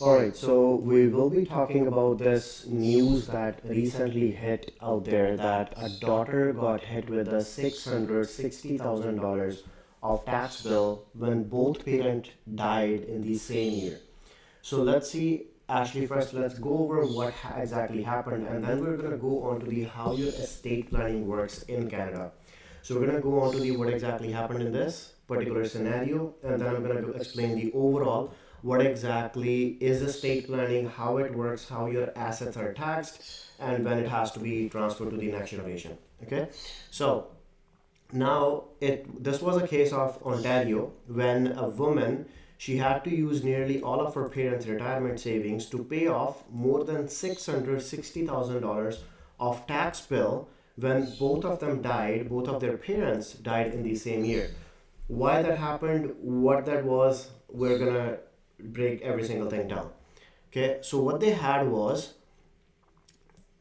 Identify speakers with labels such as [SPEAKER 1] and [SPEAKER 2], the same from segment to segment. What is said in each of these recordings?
[SPEAKER 1] Alright, so we will be talking about this news that recently hit out there that a daughter got hit with a $660,000 of tax bill when both parents died in the same year. So let's see, Ashley, first let's go over what exactly happened, and then we're going to go on to the how your estate planning works in Canada. So we're going to go on to the what exactly happened in this particular scenario, and then I'm going to explain the overall what exactly is estate planning, how it works, how your assets are taxed, and when it has to be transferred to the next generation. Okay, so now this was a case of Ontario when a woman, she had to use nearly all of her parents' retirement savings to pay off more than $660,000 of tax bill when both of them died, both of their parents died in the same year. Why that happened, what that was, we're gonna break every single thing down. Okay, so what they had was,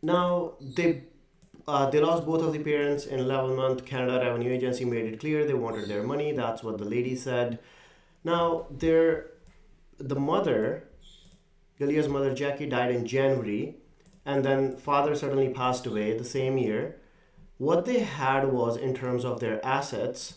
[SPEAKER 1] now they lost both of the parents in 11 month. Canada Revenue Agency made it clear they wanted their money. That's what the lady said. Now the mother, Galia's mother Jackie, died in January, and then father suddenly passed away the same year. What they had was, in terms of their assets,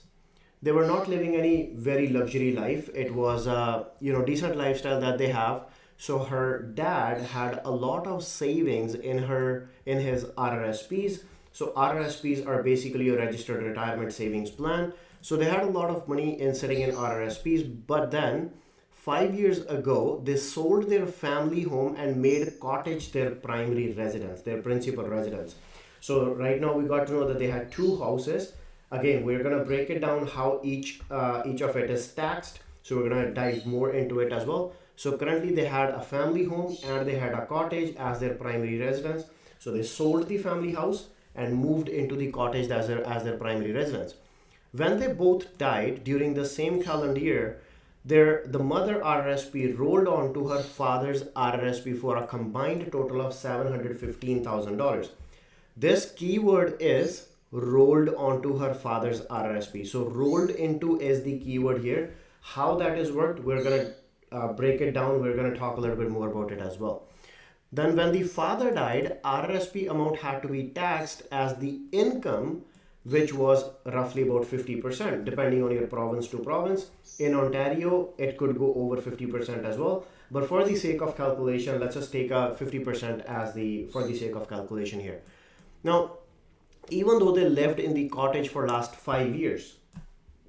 [SPEAKER 1] they were not living any very luxury life. It was a decent lifestyle that they have. So her dad had a lot of savings in his RRSPs. So RRSPs are basically a registered retirement savings plan. So they had a lot of money in sitting in RRSPs, but then 5 years ago they sold their family home and made cottage their primary residence, their principal residence. So right now we got to know that they had two houses. Again, we're gonna break it down how each of it is taxed. So we're gonna dive more into it as well. So currently they had a family home and they had a cottage as their primary residence. So they sold the family house and moved into the cottage as their primary residence. When they both died during the same calendar year, the mother RRSP rolled on to her father's RRSP for a combined total of $715,000. This keyword is rolled onto her father's RRSP. So rolled into is the keyword here. How that is worked, we're gonna break it down. We're gonna talk a little bit more about it as well. Then when the father died, RRSP amount had to be taxed as the income, which was roughly about 50%, depending on your province to province. In Ontario, it could go over 50% as well. But for the sake of calculation, let's just take a 50% for the sake of calculation here. Now, even though they lived in the cottage for last 5 years,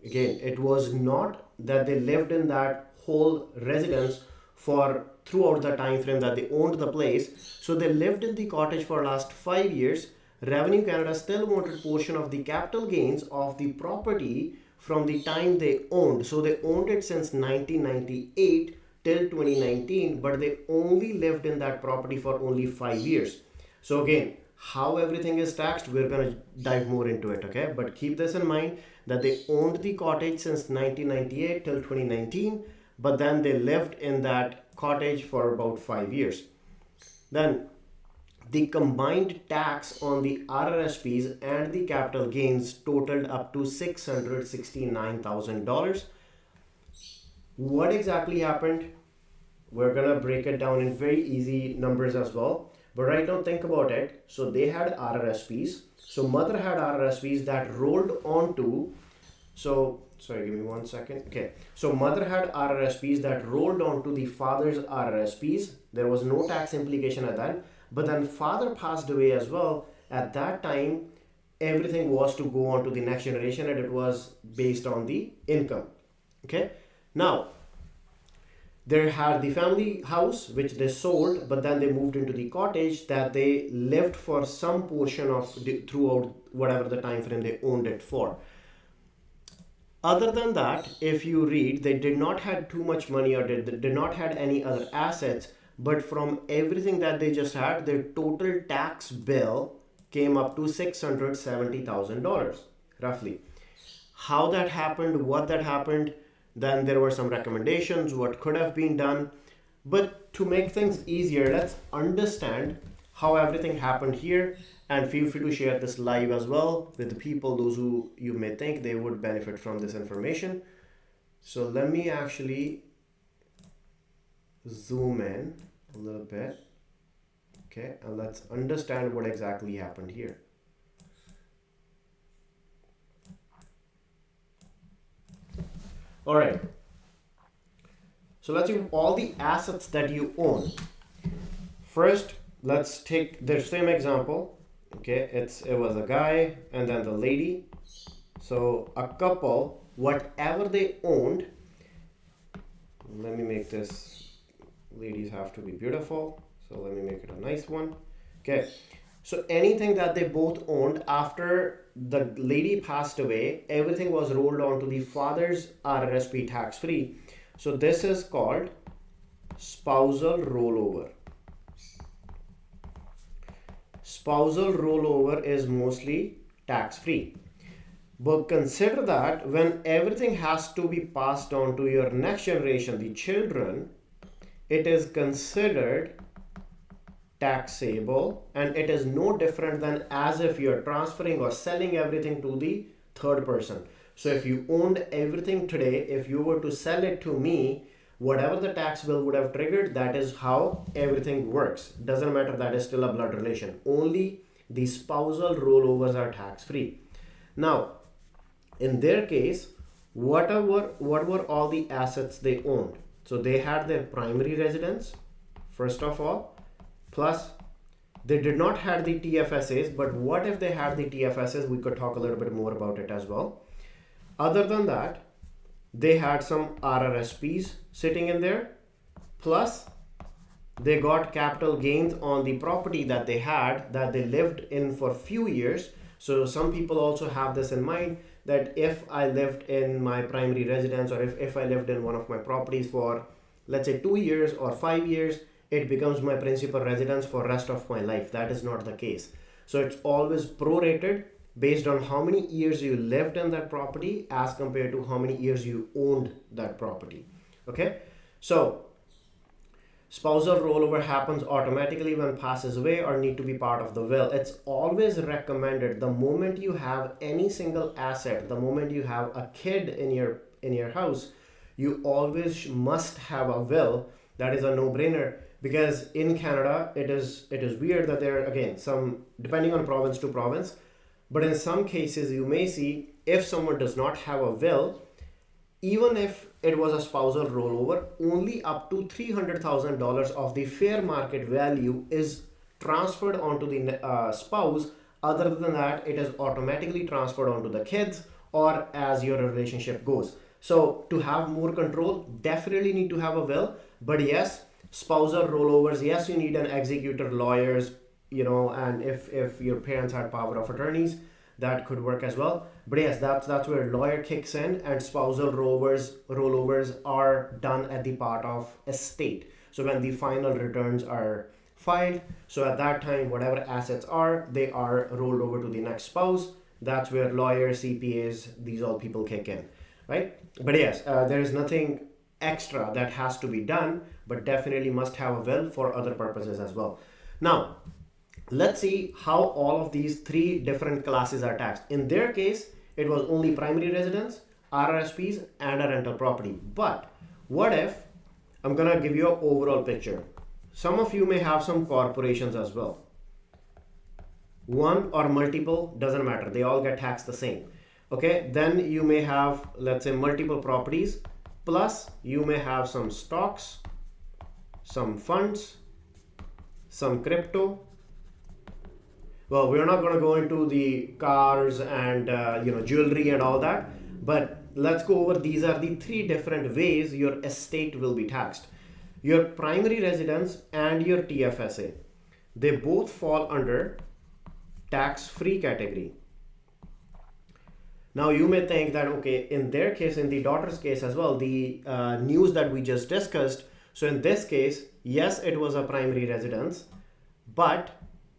[SPEAKER 1] again, it was not that they lived in that whole residence for throughout the time frame that they owned the place. So they lived in the cottage for last 5 years. Revenue Canada still wanted portion of the capital gains of the property from the time they owned. So they owned it since 1998 till 2019, but they only lived in that property for only 5 years. So again, how everything is taxed, we're going to dive more into it, okay? But keep this in mind that they owned the cottage since 1998 till 2019, but then they lived in that cottage for about 5 years. Then the combined tax on the RRSPs and the capital gains totaled up to $669,000. What exactly happened? We're gonna break it down in very easy numbers as well. But right now, think about it. So they had RRSPs. So mother had RRSPs that rolled onto. So sorry, give me 1 second. Okay. So mother had RRSPs that rolled onto the father's RRSPs. There was no tax implication at that. But then father passed away as well. At that time, everything was to go on to the next generation, and it was based on the income. Okay. Now, they had the family house, which they sold, but then they moved into the cottage that they lived for some portion of throughout whatever the time frame they owned it for. Other than that, if you read, they did not have too much money, or did not had any other assets, but from everything that they just had, their total tax bill came up to $670,000 roughly. How that happened, what that happened, then there were some recommendations, what could have been done. But to make things easier, let's understand how everything happened here, and feel free to share this live as well with the people, those who you may think they would benefit from this information. So let me actually zoom in a little bit. Okay, and let's understand what exactly happened here. All right. So let's see all the assets that you own. First, let's take the same example. Okay, it was a guy and then the lady. So a couple, whatever they owned, let me make this, ladies have to be beautiful. So let me make it a nice one. Okay, so anything that they both owned after the lady passed away, everything was rolled onto the father's RRSP tax free. So this is called spousal rollover. Spousal rollover is mostly tax free. But consider that when everything has to be passed on to your next generation, the children, it is considered taxable, and it is no different than as if you're transferring or selling everything to the third person. So if you owned everything today, if you were to sell it to me, whatever the tax bill would have triggered, that is how everything works. Doesn't matter, that is still a blood relation. Only the spousal rollovers are tax free. Now, in their case, what were all the assets they owned? So they had their primary residence, first of all, plus they did not have the TFSAs, but what if they had the TFSAs? We could talk a little bit more about it as well. Other than that, they had some RRSPs sitting in there, plus they got capital gains on the property that they had, that they lived in for a few years. So some people also have this in mind, that if I lived in my primary residence, or if I lived in one of my properties for, let's say, 2 years or 5 years, it becomes my principal residence for rest of my life. That is not the case. So it's always prorated based on how many years you lived in that property as compared to how many years you owned that property. Okay, so spousal rollover happens automatically when passes away or need to be part of the will. It's always recommended the moment you have any single asset, the moment you have a kid in your house, you always must have a will. That is a no-brainer, because in Canada it is weird that there are, again, some, depending on province to province, but in some cases you may see if someone does not have a will, even if it was a spousal rollover, only up to $300,000 of the fair market value is transferred onto the spouse. Other than that, it is automatically transferred onto the kids or as your relationship goes. So to have more control, definitely need to have a will. But yes, spousal rollovers, yes, you need an executor, lawyers, and if your parents had power of attorneys, that could work as well. But yes, that's where lawyer kicks in, and spousal rollovers are done at the part of estate. So when the final returns are filed, so at that time, whatever assets are, they are rolled over to the next spouse. That's where lawyers, CPAs, these all people kick in, right? But yes, there is nothing extra that has to be done, but definitely must have a will for other purposes as well. Now, let's see how all of these three different classes are taxed. In their case, it was only primary residence, RRSPs, and a rental property. But what if, I'm gonna give you an overall picture. Some of you may have some corporations as well. One or multiple, doesn't matter. They all get taxed the same. Okay, then you may have, let's say, multiple properties, plus you may have some stocks, some funds, some crypto. Well, we're not going to go into the cars and jewelry and all that, but let's go over, these are the three different ways your estate will be taxed. Your primary residence and your TFSA, they both fall under tax-free category. Now you may think that, okay, in their case, in the daughter's case as well, the news that we just discussed, so in this case, yes, it was a primary residence, but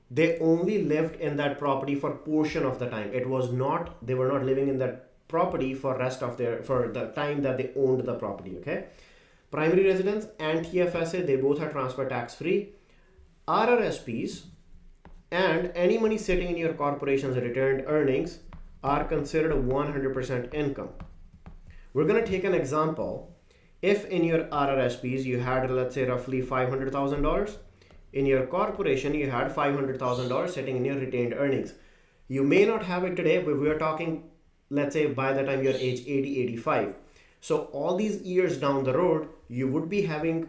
[SPEAKER 1] they only lived in that property for portion of the time. It was not, they were not living in that property for the time that they owned the property. Okay, primary residence and TFSA, they both are transfer tax free. RRSPs and any money sitting in your corporation's returned earnings are considered 100% income. We're going to take an example. if in your RRSPs you had, let's say, roughly $500,000, in your corporation you had $500,000 sitting in your retained earnings. You may not have it today, but we are talking, let's say, by the time you're age 80, 85. So all these years down the road, you would be having,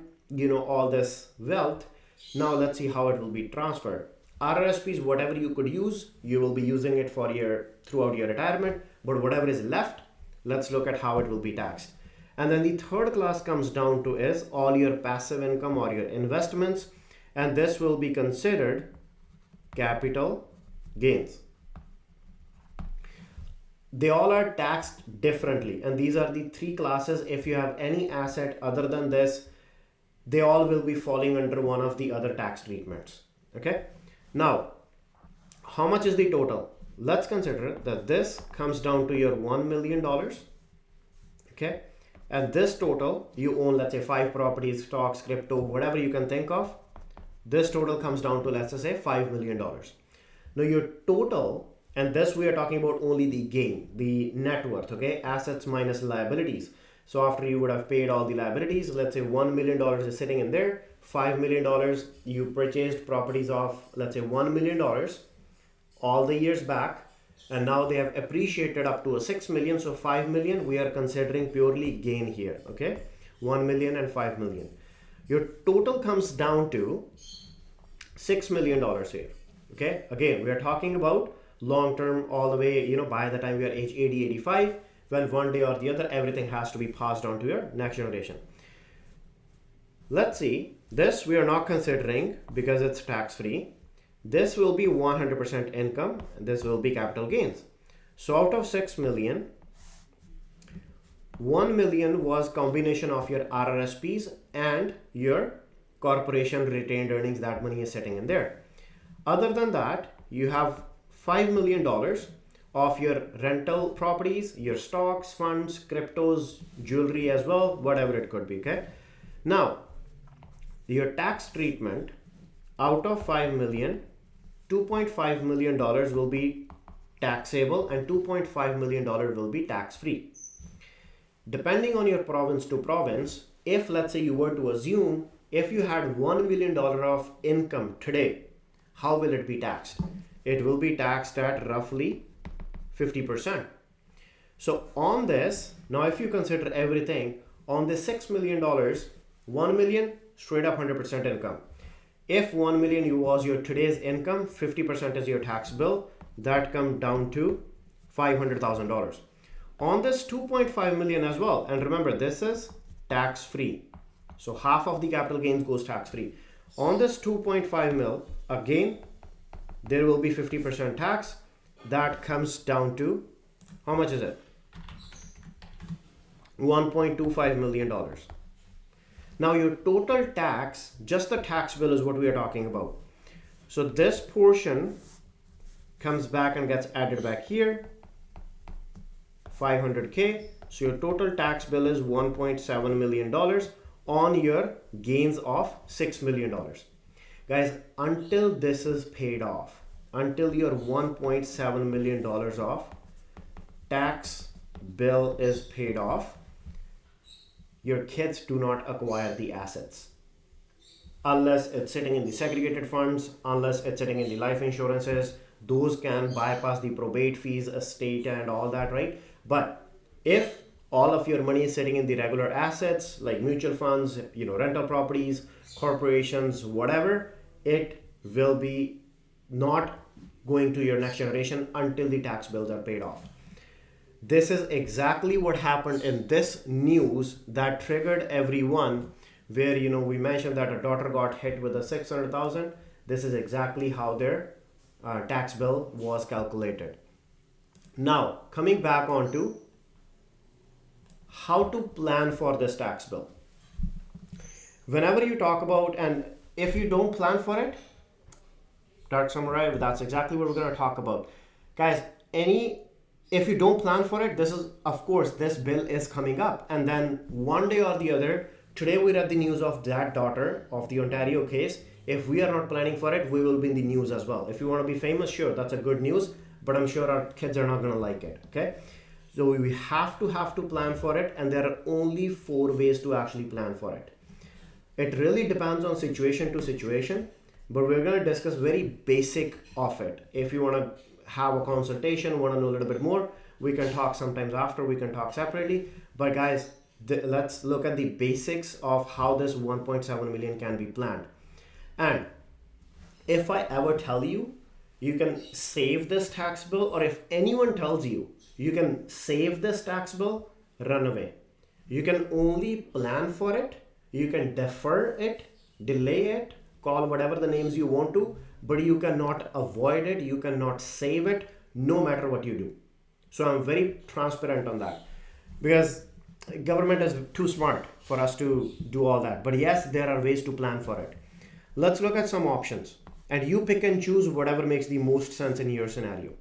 [SPEAKER 1] all this wealth. Now let's see how it will be transferred. RRSPs, whatever you could use, you will be using it for throughout your retirement, but whatever is left, let's look at how it will be taxed. And then the third class comes down to is all your passive income or your investments, and this will be considered capital gains. They all are taxed differently, and these are the three classes. If you have any asset other than this, they all will be falling under one of the other tax treatments. Okay, now how much is the total? Let's consider that this comes down to your $1 million. Okay, and this total, you own, let's say, 5 properties, stocks, crypto, whatever you can think of. This total comes down to, let's say, $5 million. Now your total, and this we are talking about only the gain, the net worth, okay, assets minus liabilities. So after you would have paid all the liabilities, let's say $1 million is sitting in there, $5 million, you purchased properties of, let's say, $1 million all the years back, and now they have appreciated up to a 6 million. So 5 million we are considering purely gain here. Okay, 1 million and 5 million. Your total comes down to $6 million here. Okay, again, we are talking about long term, all the way, by the time we are age 80, 85, when one day or the other everything has to be passed on to your next generation. Let's see, this we are not considering because it's tax free. This will be 100% income, and this will be capital gains. So out of 6 million, 1 million was combination of your RRSPs and your corporation retained earnings. That money is sitting in there. Other than that, you have $5 million of your rental properties, your stocks, funds, cryptos, jewelry as well, whatever it could be. Okay, now your tax treatment, out of 5 million, $2.5 million will be taxable and $2.5 million will be tax free. Depending on your province to province, if let's say you were to assume if you had $1 million of income today, how will it be taxed? It will be taxed at roughly 50%. So on this, now if you consider everything, on this $6 million, 1 million straight up 100% income. If 1 million was your today's income, 50% is your tax bill. That comes down to $500,000. On this 2.5 million as well, and remember this is tax free. So half of the capital gains goes tax free. On this 2.5 mil, again, there will be 50% tax. That comes down to, how much is it? $1.25 million. Now your total tax, just the tax bill is what we are talking about. So this portion comes back and gets added back here, 500K. So your total tax bill is $1.7 million on your gains of $6 million. Guys, until this is paid off, until your $1.7 million of tax bill is paid off, your kids do not acquire the assets unless it's sitting in the segregated funds, unless it's sitting in the life insurances. Those can bypass the probate fees, estate and all that, right? But if all of your money is sitting in the regular assets like mutual funds, rental properties, corporations, whatever, it will be not going to your next generation until the tax bills are paid off. This is exactly what happened in this news that triggered everyone, where we mentioned that a daughter got hit with a 600,000. This is exactly how their tax bill was calculated. Now coming back on to how to plan for this tax bill. Whenever you talk about, and if you don't plan for it, start summarize, that's exactly what we're going to talk about. Guys, if you don't plan for it, this is, of course, this bill is coming up. And then one day or the other, today we read the news of that daughter of the Ontario case. If we are not planning for it, we will be in the news as well. If you want to be famous, sure, that's a good news, but I'm sure our kids are not going to like it. Okay. So we have to plan for it, and there are only 4 ways to actually plan for it. It really depends on situation to situation, but we're going to discuss very basic of it. If you want to have a consultation, want to know a little bit more, we can talk sometimes after, we can talk separately. But guys, let's look at the basics of how this 1.7 million can be planned. And if I ever tell you, you can save this tax bill, or if anyone tells you, you can save this tax bill, run away. You can only plan for it, you can defer it, delay it, call whatever the names you want to, but you cannot avoid it, you cannot save it, no matter what you do. So I'm very transparent on that, because government is too smart for us to do all that. But yes, there are ways to plan for it. Let's look at some options, and you pick and choose whatever makes the most sense in your scenario.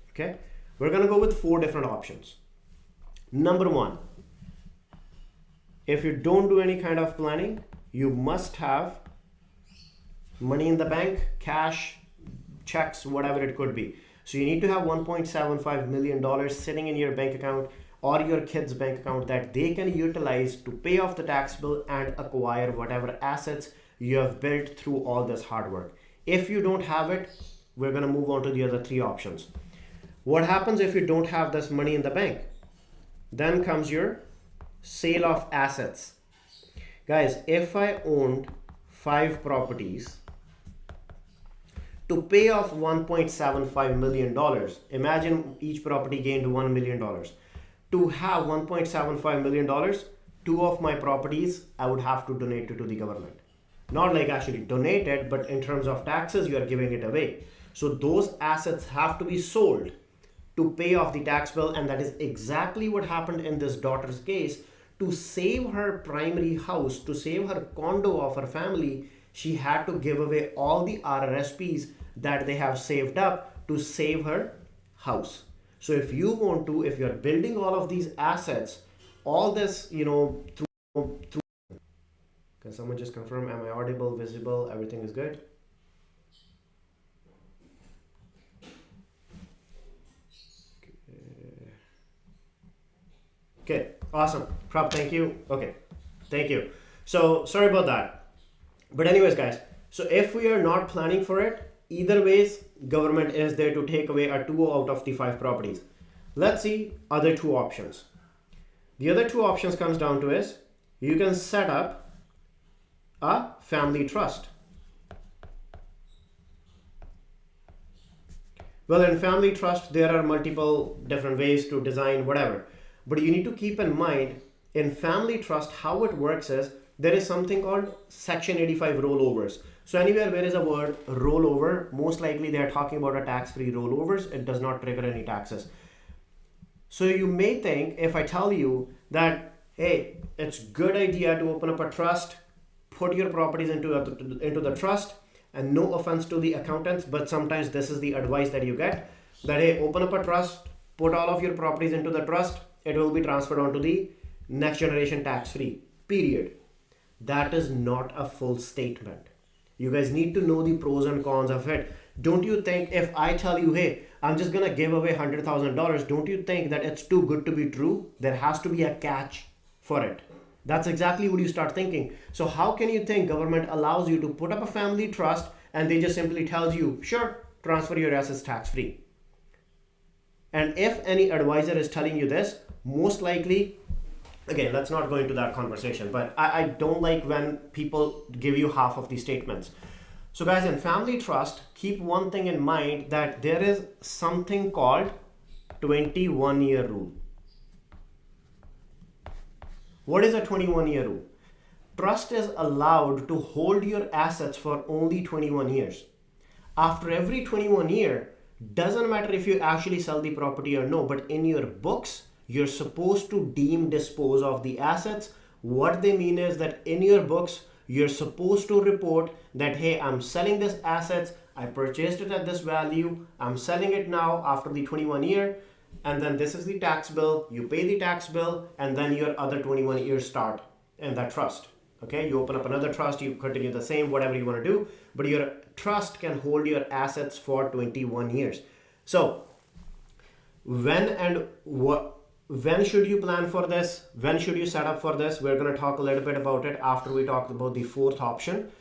[SPEAKER 1] Okay, we're gonna go with 4 different options. Number 1, if you don't do any kind of planning, you must have money in the bank, cash, checks, whatever it could be. So you need to have $1.75 million sitting in your bank account or your kids' bank account that they can utilize to pay off the tax bill and acquire whatever assets you have built through all this hard work. If you don't have it, we're going to move on to the other 3 options. What happens if you don't have this money in the bank? Then comes your sale of assets. Guys, if I owned 5 properties, to pay off $1.75 million, imagine each property gained $1 million. To have $1.75 million, 2 of my properties, I would have to donate it to the government. Not like actually donate it, but in terms of taxes, you are giving it away. So those assets have to be sold to pay off the tax bill, and that is exactly what happened in this daughter's case. To save her primary house, to save her condo of her family, she had to give away all the RRSPs that they have saved up to save her house. So if you want to, if you're building all of these assets, all this, through can someone just confirm, am I audible, visible, everything is good? Okay, awesome. Prab, thank you. Okay, thank you. So sorry about that. But anyways, guys, so if we are not planning for it, either ways, government is there to take away our 2 out of the 5 properties. Let's see other 2 options. The other 2 options comes down to is, you can set up a family trust. Well, in family trust, there are multiple different ways to design whatever. But you need to keep in mind, in family trust, how it works is, there is something called Section 85 rollovers. So anywhere where is a word rollover, most likely they are talking about a tax-free rollovers. It does not trigger any taxes. So you may think, if I tell you that, hey, it's good idea to open up a trust, put your properties into the trust, and no offense to the accountants, but sometimes this is the advice that you get, that hey, open up a trust, put all of your properties into the trust, it will be transferred onto the next generation tax-free, period. That is not a full statement. You guys need to know the pros and cons of it. Don't you think if I tell you, hey, I'm just gonna give away $100,000, don't you think that it's too good to be true? There has to be a catch for it. That's exactly what you start thinking. So how can you think government allows you to put up a family trust and they just simply tells you, sure, transfer your assets tax-free? And if any advisor is telling you this, most likely, again, let's not go into that conversation, but I don't like when people give you half of the statements. So guys, in family trust, keep one thing in mind, that there is something called 21-year rule. What is a 21-year rule? Trust is allowed to hold your assets for only 21 years. After every 21 year, doesn't matter if you actually sell the property or no, but in your books, you're supposed to dispose of the assets. What they mean is that in your books, you're supposed to report that, hey, I'm selling this assets, I purchased it at this value, I'm selling it now after the 21 year, and then this is the tax bill, you pay the tax bill, and then your other 21 years start in that trust. Okay, you open up another trust, you continue the same, whatever you want to do, but your trust can hold your assets for 21 years. So when and what when should you plan for this? When should you set up for this? We're going to talk a little bit about it after we talk about the fourth option.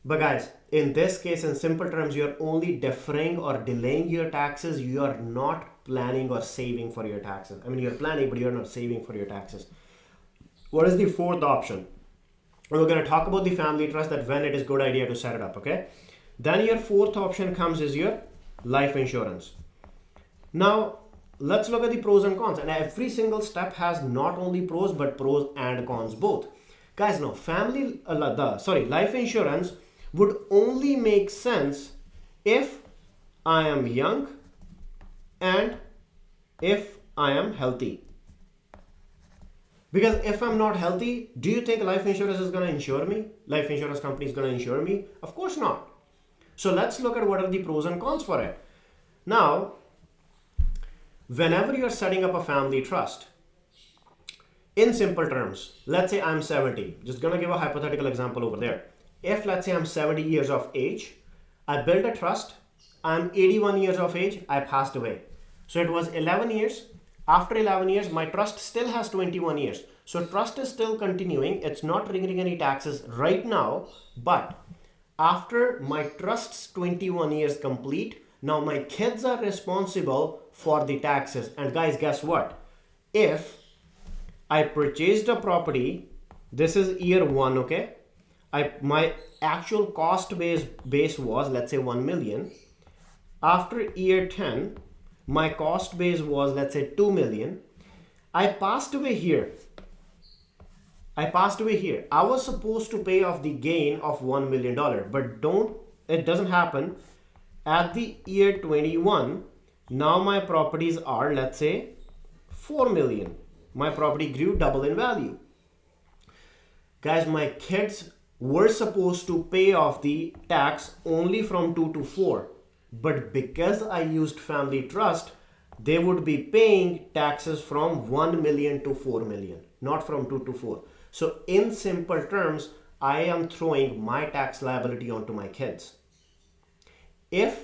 [SPEAKER 1] But guys, in this case, in simple terms, you're only deferring or delaying your taxes. You are not planning or saving for your taxes. I mean, you're planning, but you're not saving for your taxes. What is the fourth option? We're going to talk about the family trust, that when it is good idea to set it up, okay? Then your fourth option comes is your life insurance. Now, let's look at the pros and cons. And every single step has not only pros, but pros and cons both. Guys, now life insurance would only make sense if I am young and if I am healthy. Because if I'm not healthy, do you think life insurance is going to insure me? Life insurance company is going to insure me? Of course not. So let's look at what are the pros and cons for it. Now, whenever you're setting up a family trust, in simple terms, let's say I'm 70. Just going to give a hypothetical example over there. If let's say I'm 70 years of age, I built a trust, I'm 81 years of age, I passed away. So it was 11 years. After 11 years, my trust still has 21 years. So trust is still continuing. It's not triggering any taxes right now. But after my trust's 21 years complete, now my kids are responsible for the taxes. And guys, guess what? If I purchased a property, this is year one, okay? My actual cost base was, let's say, 1 million. After year 10, my cost base was, let's say, 2 million. I passed away here. I was supposed to pay off the gain of $1 million, but it doesn't happen. At the year 21, now my properties are, let's say, 4 million. My property grew double in value. Guys, my kids were supposed to pay off the tax only from 2 to 4. But because I used family trust, they would be paying taxes from 1 million to 4 million, not from 2 to 4. So in simple terms, I am throwing my tax liability onto my kids. And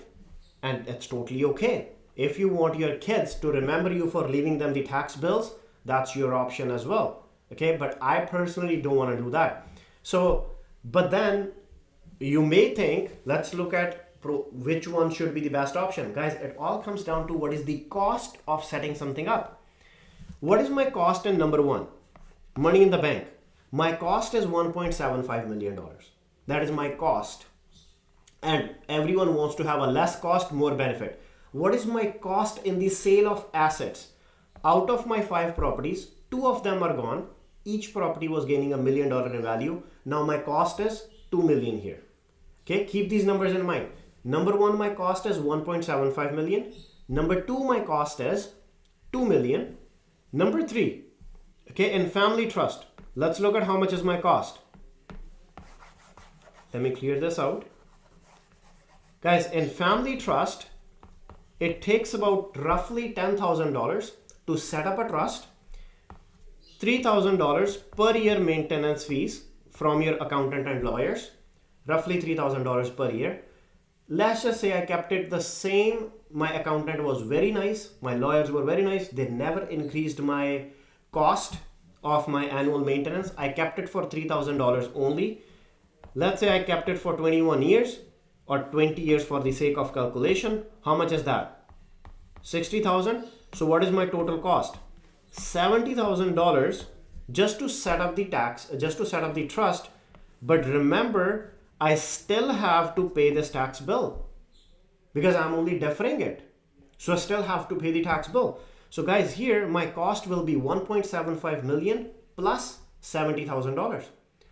[SPEAKER 1] it's totally okay. If you want your kids to remember you for leaving them the tax bills, that's your option as well. Okay, but I personally don't want to do that. So, but then you may think, let's look at which one should be the best option. Guys, it all comes down to what is the cost of setting something up. What is my cost in number one? Money in the bank. My cost is $1.75 million. That is my cost. And everyone wants to have a less cost, more benefit. What is my cost in the sale of assets? Out of my 5 properties, 2 of them are gone. Each property was gaining $1 million in value. Now my cost is 2 million here. Okay, keep these numbers in mind. Number 1, my cost is 1.75 million. Number 2, my cost is 2 million. Number 3, okay, in family trust, let's look at how much is my cost. Let me clear this out. Guys, in family trust, it takes about roughly $10,000 to set up a trust, $3,000 per year maintenance fees from your accountant and lawyers, roughly $3,000 per year. Let's just say I kept it the same. My accountant was very nice. My lawyers were very nice. They never increased my cost of my annual maintenance. I kept it for $3,000 only. Let's say I kept it for 21 years or 20 years for the sake of calculation. How much is that? 60,000. So what is my total cost? $70,000 just to set up the trust. But remember, I still have to pay this tax bill because I'm only deferring it. So I still have to pay the tax bill. So guys, here my cost will be 1.75 million plus $70,000.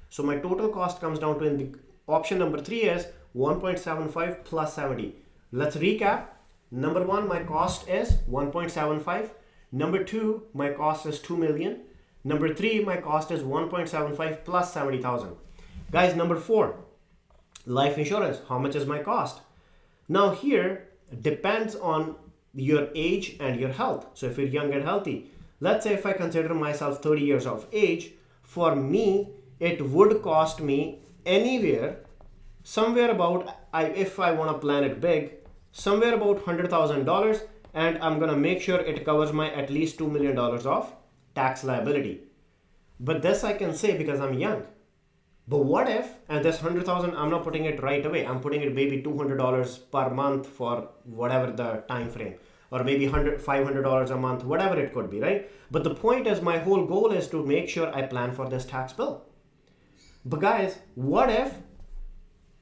[SPEAKER 1] So my total cost comes down to, in the option number 3 is 1.75 plus 70. Let's recap. Number 1, my cost is 1.75. Number 2, my cost is 2 million. Number 3, my cost is 1.75 plus 70,000. Guys, number 4, life insurance. How much is my cost? Now here depends on your age and your health. So if you're young and healthy, let's say if I consider myself 30 years of age, for me, it would cost me somewhere about, if I want to plan it big, somewhere about $100,000. and I'm gonna make sure it covers my at least $2 million of tax liability. But this I can say because I'm young. But what if, and this 100,000, I'm not putting it right away. I'm putting it maybe $200 per month for whatever the time frame, or maybe $500 a month, whatever it could be, right? But the point is, my whole goal is to make sure I plan for this tax bill. But guys, what if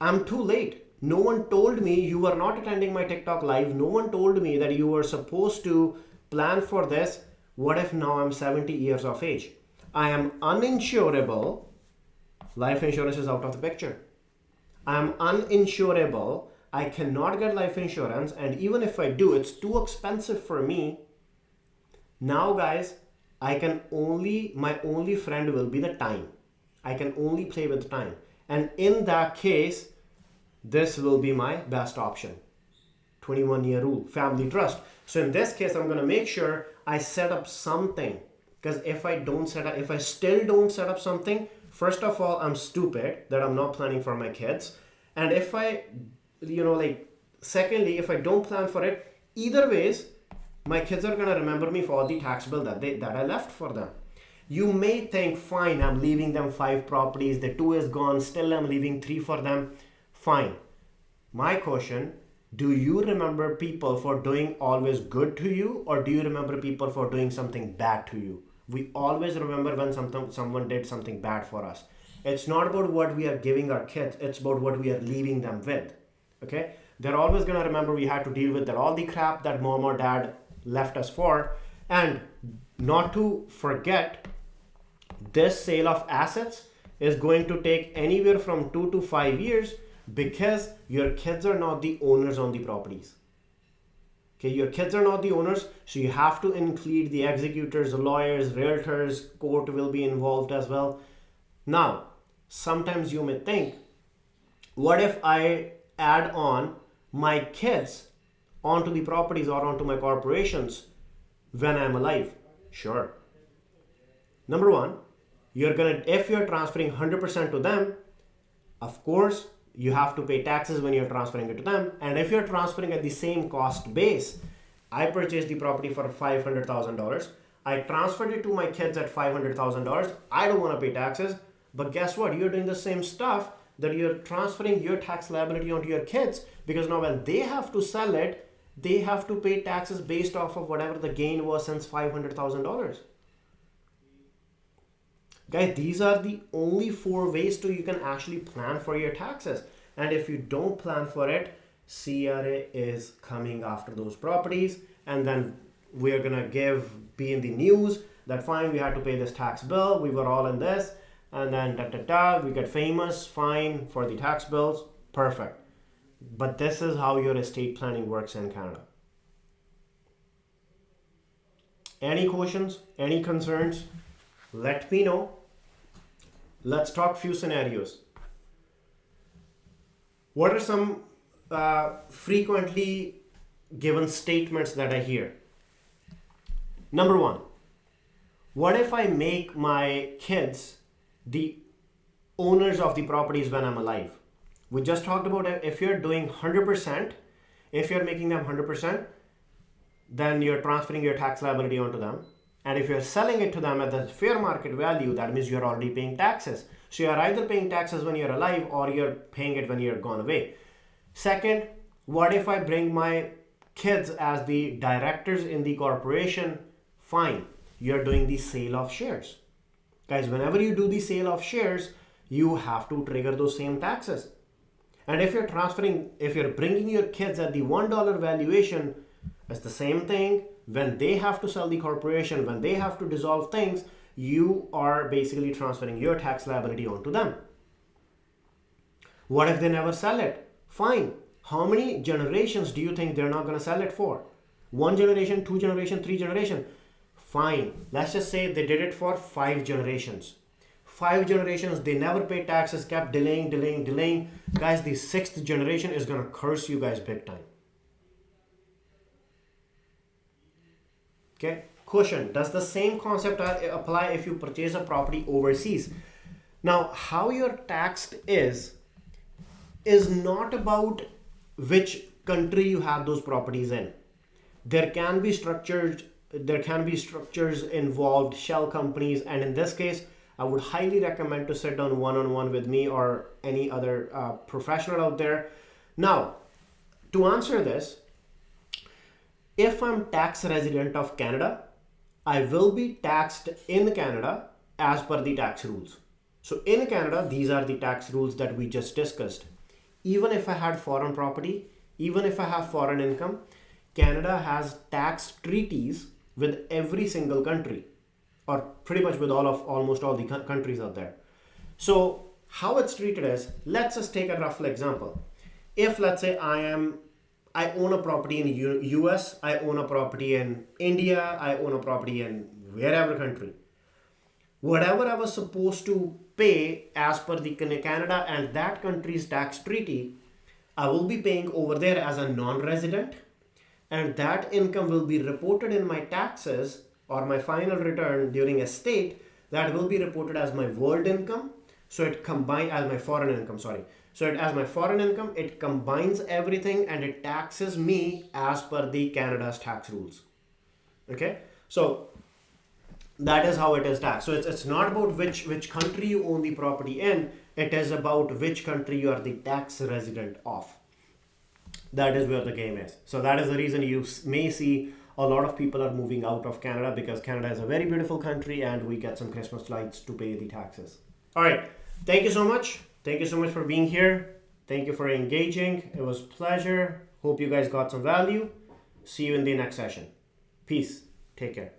[SPEAKER 1] I'm too late? No one told me, you were not attending my TikTok live. No one told me that you were supposed to plan for this. What if now I'm 70 years of age? I am uninsurable. Life insurance is out of the picture. I'm uninsurable. I cannot get life insurance. And even if I do, it's too expensive for me. Now guys, my only friend will be the time. I can only play with time. And in that case, this will be my best option. 21-year rule, family trust. So in this case, I'm gonna make sure I set up something. Because if I still don't set up something, first of all, I'm stupid that I'm not planning for my kids. And if secondly, if I don't plan for it, either ways, my kids are gonna remember me for all the tax bill that I left for them. You may think, fine, I'm leaving them 5 properties, the 2 is gone, still I'm leaving 3 for them. Fine. My question, do you remember people for doing always good to you, or do you remember people for doing something bad to you? We always remember when someone did something bad for us. It's not about what we are giving our kids, it's about what we are leaving them with. Okay? They're always gonna remember we had to deal with all the crap that mom or dad left us for. And not to forget, this sale of assets is going to take anywhere from 2 to 5 years, because your kids are not the owners on the properties. Okay, your kids are not the owners, so you have to include the executors, the lawyers, realtors, court will be involved as well. Now, sometimes you may think, what if I add on my kids onto the properties or onto my corporations when I'm alive? Sure. Number one, if you're transferring 100% to them, of course, you have to pay taxes when you're transferring it to them. And if you're transferring at the same cost base, I purchased the property for $500,000. I transferred it to my kids at $500,000. I don't want to pay taxes. But guess what? You're doing the same stuff, that you're transferring your tax liability onto your kids, because now when they have to sell it, they have to pay taxes based off of whatever the gain was since $500,000. Guys, these are the only 4 ways you can actually plan for your taxes. And if you don't plan for it, CRA is coming after those properties, and then we're gonna be in the news that fine, we had to pay this tax bill, we were all in this, and then we get famous, fine for the tax bills, perfect. But this is how your estate planning works in Canada. Any questions, any concerns? Let me know. Let's talk few scenarios. What are some frequently given statements that I hear? Number 1, what if I make my kids the owners of the properties when I'm alive? We just talked about if you're doing 100%, if you're making them 100%, then you're transferring your tax liability onto them. And if you're selling it to them at the fair market value, that means you're already paying taxes. So you're either paying taxes when you're alive, or you're paying it when you're gone away. Second, what if I bring my kids as the directors in the corporation? Fine, you're doing the sale of shares. Guys, whenever you do the sale of shares, you have to trigger those same taxes. And if you're bringing your kids at the $1 valuation, it's the same thing. When they have to sell the corporation, when they have to dissolve things, you are basically transferring your tax liability onto them. What if they never sell it? Fine. How many generations do you think they're not going to sell it for? 1 generation, 2 generation, 3 generation? Fine. Let's just say they did it for 5 generations. 5 generations, they never paid taxes, kept delaying. Guys, the 6th generation is going to curse you guys big time. Okay, question, does the same concept apply if you purchase a property overseas? Now, how you're taxed is not about which country you have those properties in. There can be structures involved, shell companies, and in this case, I would highly recommend to sit down one-on-one with me or any other professional out there. Now, to answer this, if I'm tax resident of Canada, I will be taxed in Canada as per the tax rules. So in Canada, these are the tax rules that we just discussed. Even if I had foreign property, even if I have foreign income, Canada has tax treaties with every single country, or pretty much with almost all the countries out there. So how it's treated is, let's just take a rough example. If let's say I own a property in US, I own a property in India, I own a property in wherever country. Whatever I was supposed to pay as per the Canada and that country's tax treaty, I will be paying over there as a non-resident, and that income will be reported in my taxes or my final return during a state. That will be reported as my world income. So it combines as my foreign income, sorry. So as my foreign income, it combines everything and it taxes me as per the Canada's tax rules. Okay, so that is how it is taxed. So it's not about which country you own the property in, it is about which country you are the tax resident of. That is where the game is. So that is the reason you may see a lot of people are moving out of Canada, because Canada is a very beautiful country and we get some Christmas lights to pay the taxes. All right, thank you so much. Thank you so much for being here. Thank you for engaging. It was a pleasure. Hope you guys got some value. See you in the next session. Peace. Take care.